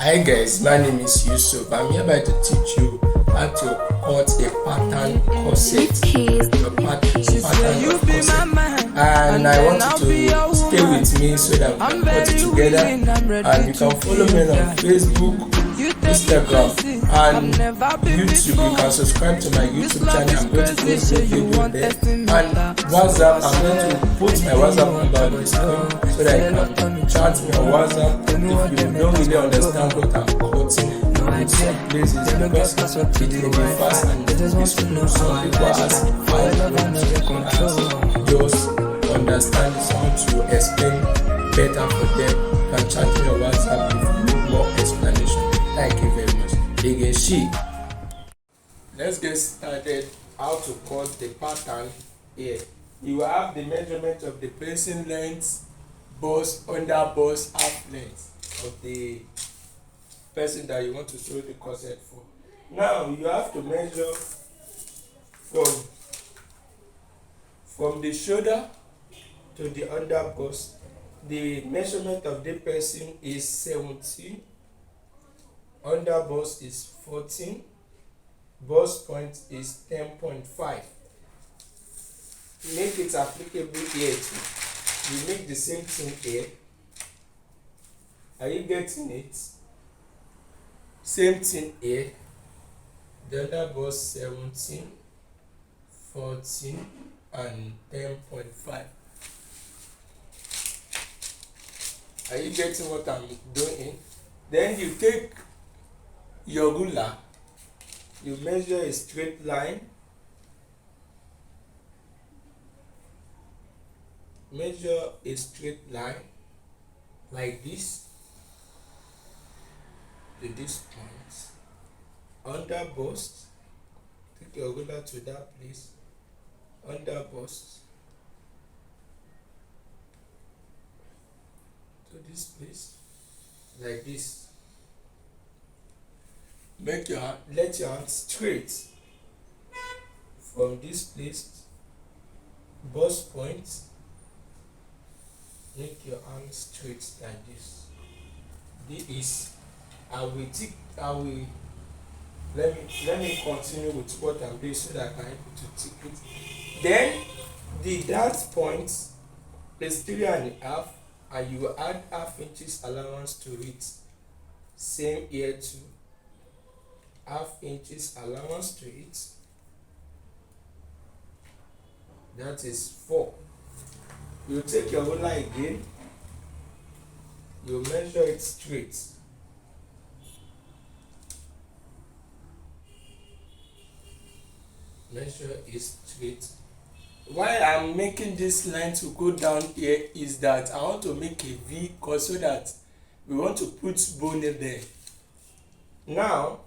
Hi guys, my name is Yusuf. I'm hereby to teach you how to cut a pattern corset. A pattern of corset. And I want you to stay with me so that we can cut it together. And you can follow me on Facebook, Instagram, and YouTube. You can subscribe to my YouTube channel. I'm going to post the video there. And WhatsApp, I'm going to put my WhatsApp number on the screen so that you can chat me on WhatsApp if you don't really understand what I'm quoting in some places, because it may be fast and peaceful. Some people ask how to just understand how to explain better for them. You can chat me on WhatsApp if you need more explanation. Thank you very much. Again, let's get started. How to cut the pattern here. You have the measurement of the facing length, bust, under bust, half length of the person that you want to sew the corset for. Now you have to measure from the shoulder to the under bust. The measurement of the person is 17, under bust is 14, bust point is 10.5. Make it applicable here too. You make the same thing here. Are you getting it? Same thing here. The other bust 17, 14 and 10.5. Are you getting what I'm doing? Then you take your ruler, you measure a straight line, measure a straight line like this to this point. Under bust, take your ruler to that place. Under bust to this place like this. Let your hand straight from this place. Bust point. Make your hand straight like this. This is let me continue with what I'm doing so that I can able to tick it. Then the dart point is 3.5, and you will add half inches allowance to it. Same here too. Half inches allowance to it. That is 4. You take your ruler again, you measure it straight. Measure it straight. Why I'm making this line to go down here is that I want to make a V cut so that we want to put bone there. Now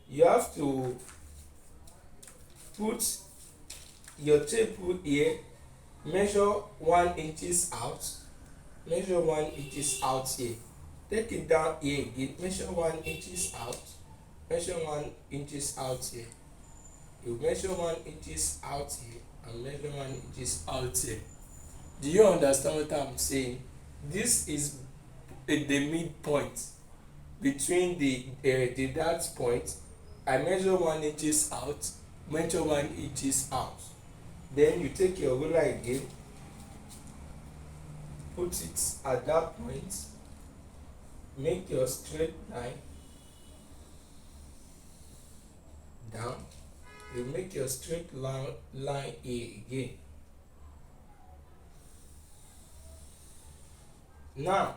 you have to put your tape here. Measure 1 inches out. Measure 1 inches out here. Take it down here again. Measure 1 inches out. Measure 1 inches out here. You measure 1 inches out here and measure 1 inches out here. Do you understand what I'm saying? This is the midpoint between the dart point. I measure 1 inches out. Measure 1 inches out. Then you take your ruler again, put it at that point, make your straight line down. You make your straight line here again. Now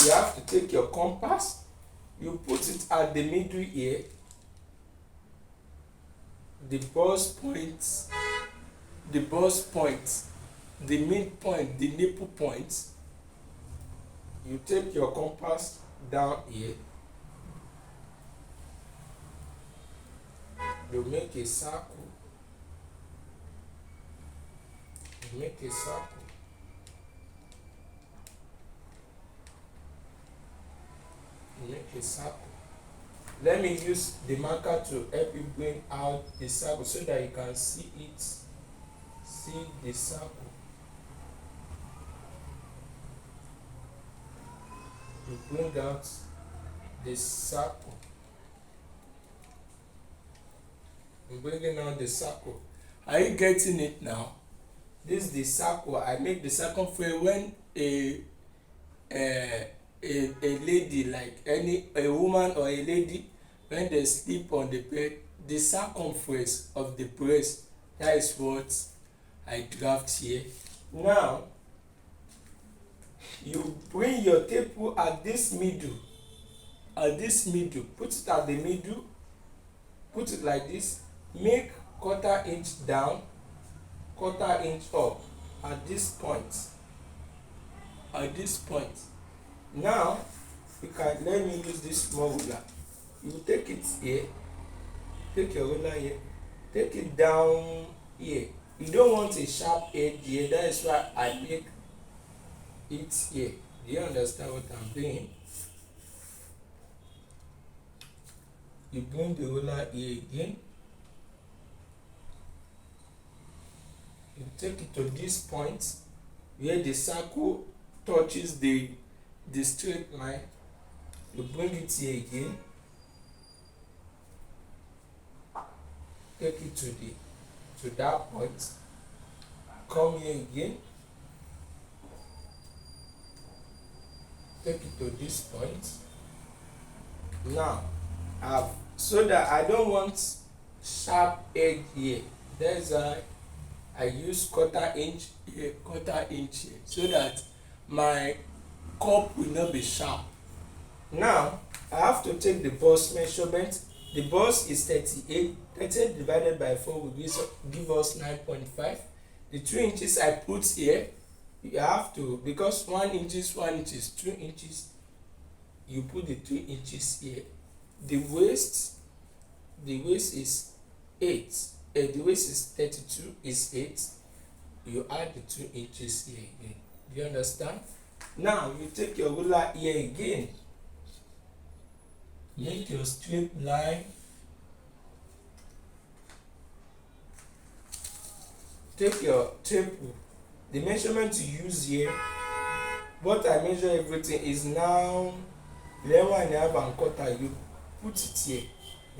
you have to take your compass, you put it at the middle here, the bust point, the midpoint, the nipple point. You take your compass down here, you make a circle, you make a circle, you make a circle. Let me use the marker to help you bring out the circle so that you can see it. See the circle. You bring out the circle. I'm bringing out the circle. Are you getting it now? This is the circle. I make the circumference when a lady, like a woman or a lady, when they sleep on the bed, the circumference of the breast, that is what I draft here. Now you bring your tape at this middle, put it at the middle, put it like this, make quarter inch down, quarter inch up at this point, now you can, let me use this small ruler. You take it here, take your ruler here, take it down here. You don't want a sharp edge here, that is why I make it here. Do you understand what I'm doing? You bring the ruler here again, you take it to this point where the circle touches the straight line. You bring it here again, take it to that point, come here again, take it to this point. Now so that I don't want sharp edge here, that's why I use quarter inch here, so that my cup will not be sharp. Now I have to take the bust measurement. The bust is 38. 38 divided by 4 will give us 9.5. The 2 inches I put here, you have to, because 1 inch is 2 inches, you put the 2 inches here. The waist is 8. The waist is 32, is 8. You add the 2 inches here again. Do you understand? Now you take your ruler here again, make your straight line, take your tape. The measurement you use here, what I measure everything is now 11.25. You put it here,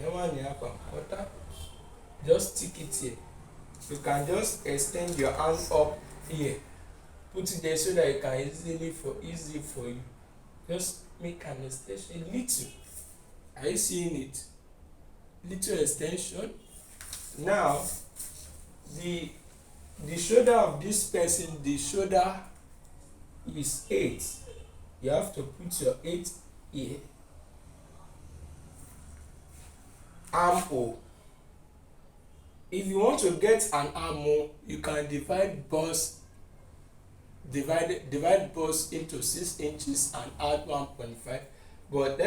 11.25. Just stick it here. You can just extend your hand up here, put it there so that it can easy for you. Just make an extension, little. Are you seeing it? Little extension. Now the shoulder of this person, the shoulder is 8. You have to put your 8 here. Armhole. If you want to get an armhole, you can divide bust into 6 inches and add 1.5. But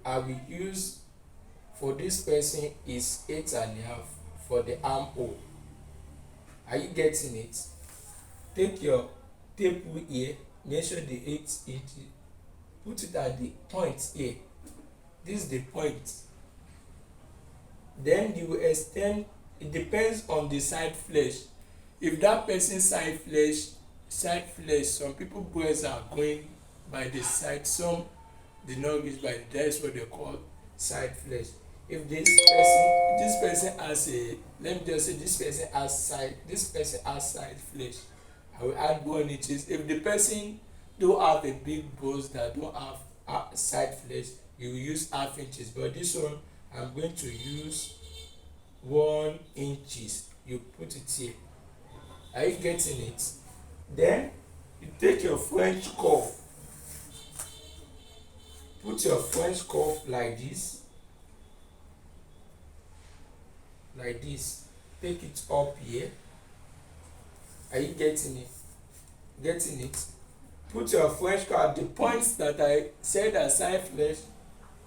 I will use for this person is 8.5 for the armhole. Are you getting it? Take your tape here, measure the 8 inches, put it at the point here. This is the point. Then you will extend. It depends on the side flesh. If that person's side flesh, some people breasts are going by the side, some did not reach by the, that's what they call side flesh. If this person has a, let me just say this person has side flesh, I will add 1 inch. If the person don't have a big bust that don't have side flesh, you will use half inches. But this one I'm going to use 1 inches. You put it here. Are you getting it? Then you take your French curve. Put your French curve like this. Like this. Take it up here. Are you getting it? Getting it? Put your French curve at the points that I said are side flesh.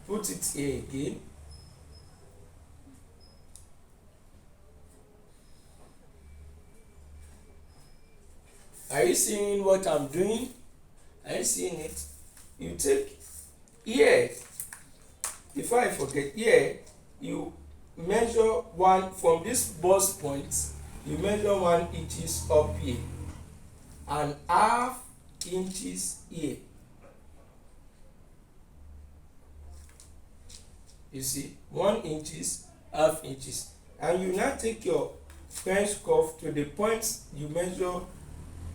Put it here again. Are you seeing what I'm doing? Are you seeing it? You take here, before I forget, here you measure one from this bust point, you measure 1 inches up here and half inches here. You see, 1 inches, half inches, and you now take your French curve to the point you measure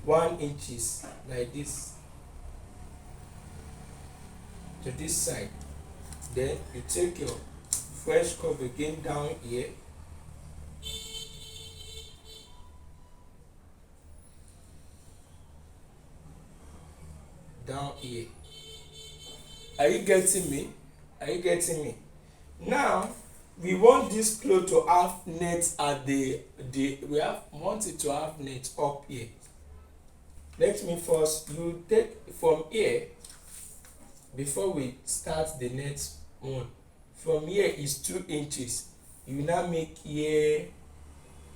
1 inches like this to this side. Then you take your French curve again down here, down here. Are you getting me? Are you getting me? Now we want this cloth to have net at want it to have net up here. Let me first, you take from here, before we start the next one, from here is 2 inches. You now make here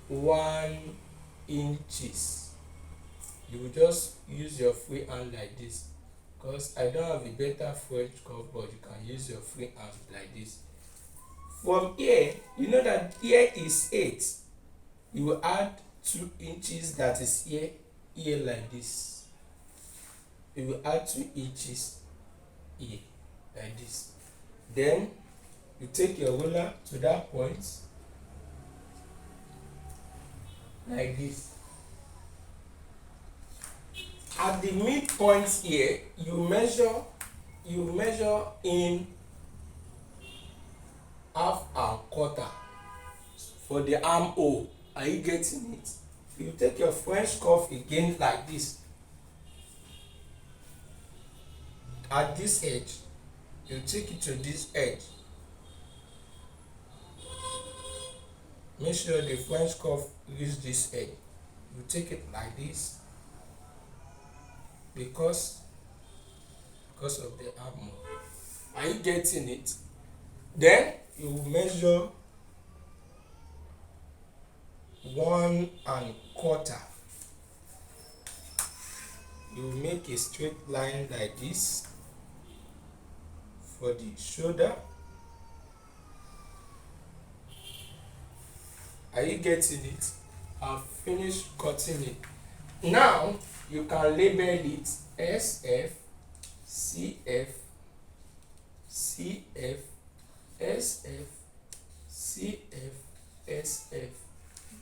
1 inches. You will just use your free hand like this, because I don't have a better French curve, but you can use your free hand like this. From here, you know that here is 8. You will add 2 inches that is here like this. You will add 2 inches here like this. Then you take your ruler to that point like this. At the midpoint here, you measure in half and quarter for the armhole. Are you getting it? You take your French curve again like this. At this edge, you take it to this edge. Make sure the French curve reaches this edge. You take it like this, because of the armhole. Are you getting it? Then you measure 1 1/4. You make a straight line like this for the shoulder. Are you getting it? I've finished cutting it. Now you can label it SF, CF, CF, SF, CF, SF.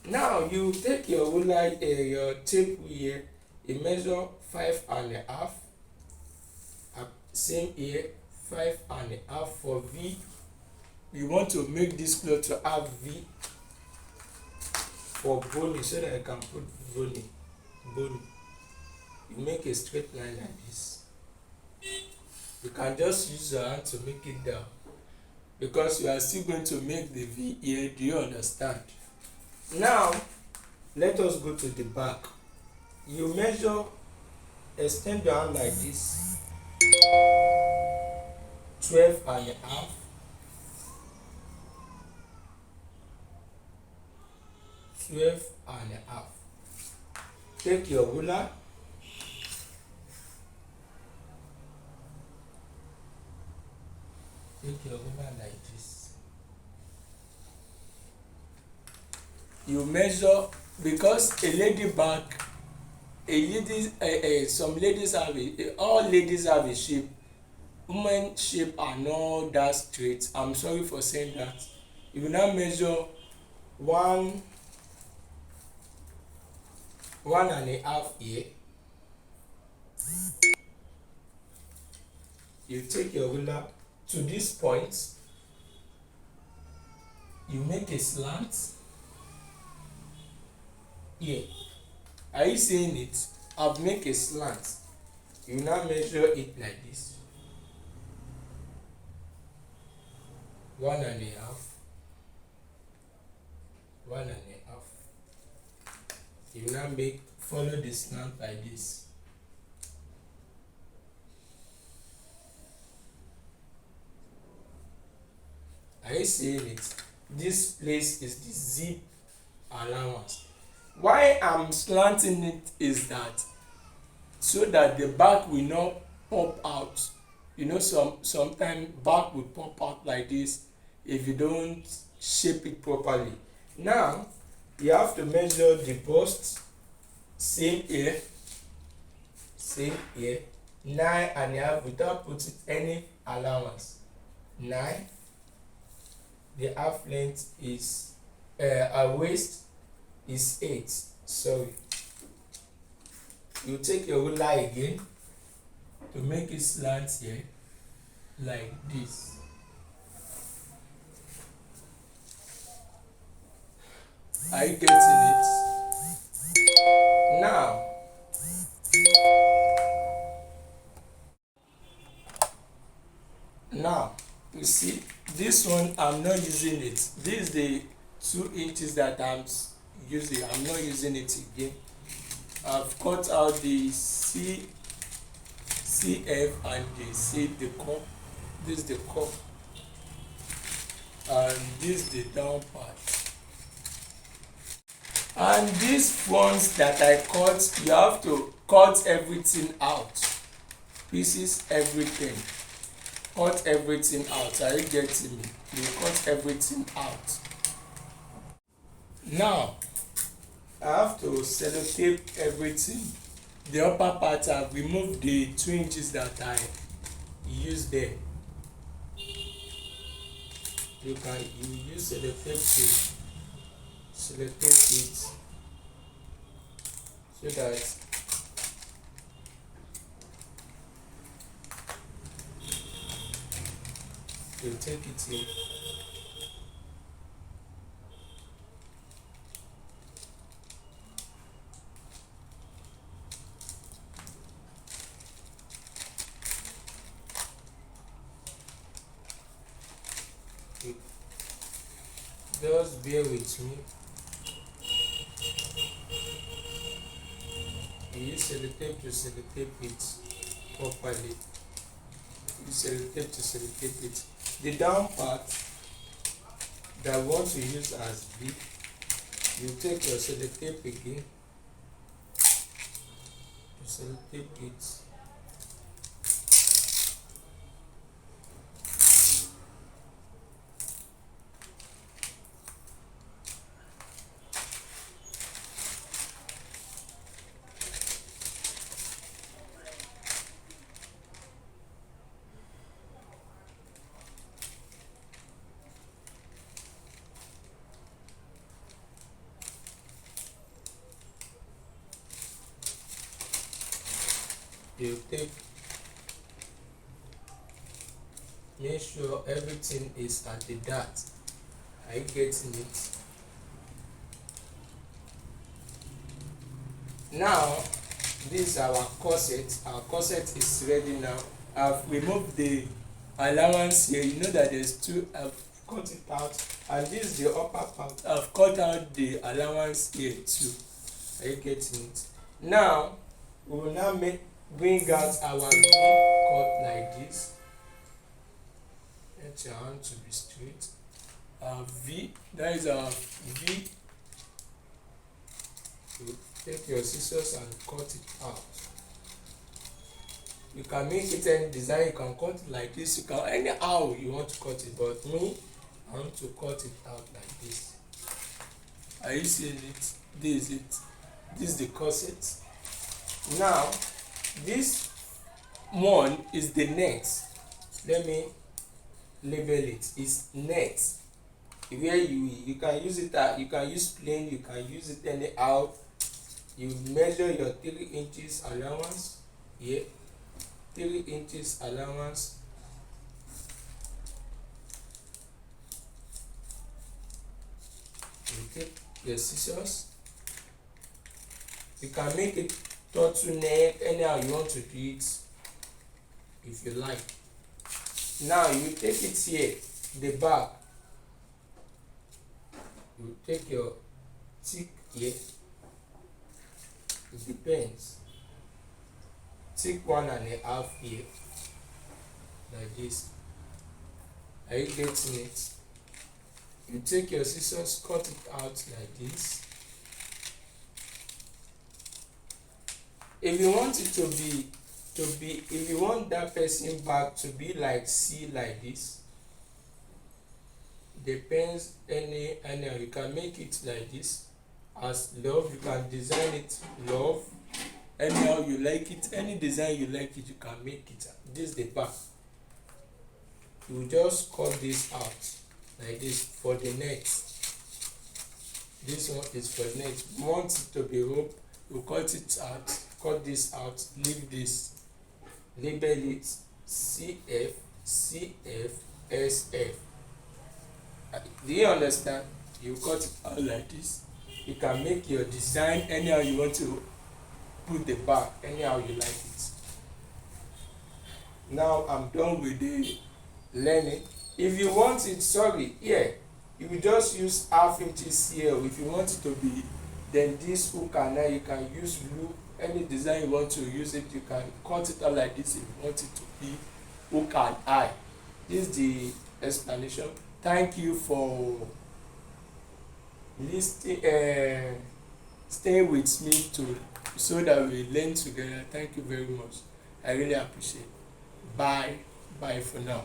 Now you take your ruler, your tape here, you measure 5 1/2. Same here, 5 1/2 for V. You want to make this cloth to have V for bony, so that I can put bony. You make a straight line like this. You can just use your hand to make it down, because you are still going to make the V here. Do you understand? Now let us go to the back. You measure, extend your hand like this, 12 1/2. Take your ruler, like this. You measure, because some ladies have all ladies have a shape. Women shape are not that straight. I'm sorry for saying that. You will now measure 1 1/2 here. You take your ruler to this point. You make a slant here. Are you seeing it? I've made a slant. You now measure it like this. 1 1/2. You now follow the slant like this. Are you seeing it? This place is the zip allowance. Why I'm slanting it is that so that the back will not pop out. You know, sometimes back will pop out like this if you don't shape it properly. Now you have to measure the bust. Same here, 9 1/2 without putting any allowance. 9 the half length is our waist is 8. Sorry, you take your ruler again to make it slant here like this. Are you getting it? Now you see this one, I'm not using it. This is the 2 inches that I'm using. I'm not using it again. I've cut out the CF and the cup. This is the cup and this is the down part. And these fronts that I cut, you have to cut everything out, pieces, everything. Cut everything out. Are you getting me? You cut everything out. Now I have to sellotape everything. The upper part, I've removed the 2 inches that I used there. You use sellotape to sellotape it so that you take it in. Just bear with me. You use sellotape to sellotape it properly. You sellotape to sellotape it. The down part that I want to use as V, you take your sellotape again, you sellotape it. You take, make sure everything is at the dot. Are you getting it? Now this is our corset. Our corset is ready now. I've removed the allowance here. You know that there's 2. I've cut it out, and this is the upper part. I've cut out the allowance here too. Are you getting it? Now we will now bring out our V cut like this. Let your hand to be straight. Our V, that is our V. You take your scissors and cut it out. You can make it any design. You can cut it like this. You can anyhow you want to cut it, but me, I want to cut it out like this. Are you seeing it? This is it. This is the corset. Now this one is the net. Let me label it. It's net. Where you can use it you can use plain, you can use it anyhow. You measure your 3 inches allowance here. 3 inches allowance. You take your scissors. You can make it turtleneck anyhow you want to do it if you like. Now you take it here, the back. You take your thick here. It depends. Thick 1.5 here, like this. Are you getting it? You take your scissors, cut it out like this. If you want it to be, if you want that person back to be like C like this, depends anyhow. You can make it like this as love. You can design it love. Anyhow you like it, any design you like it, you can make it. This is the back. You just cut this out like this for the net. This one is for net. You want it to be rope, you cut it out, cut this out, leave this, label it CF, CF, SF. Do you understand? You cut it out like this. You can make your design anyhow you want to put the back, anyhow you like it. Now I'm done with the learning. If you want it, sorry, here you will just use half inches here. If you want it to be, then this hook, and now you can use loop, any design you want to use it, you can cut it out like this if you want it to be hook and eye. This is the explanation. Thank you for listening, stay with me to so that we learn together. Thank you very much. I really appreciate it. Bye for now.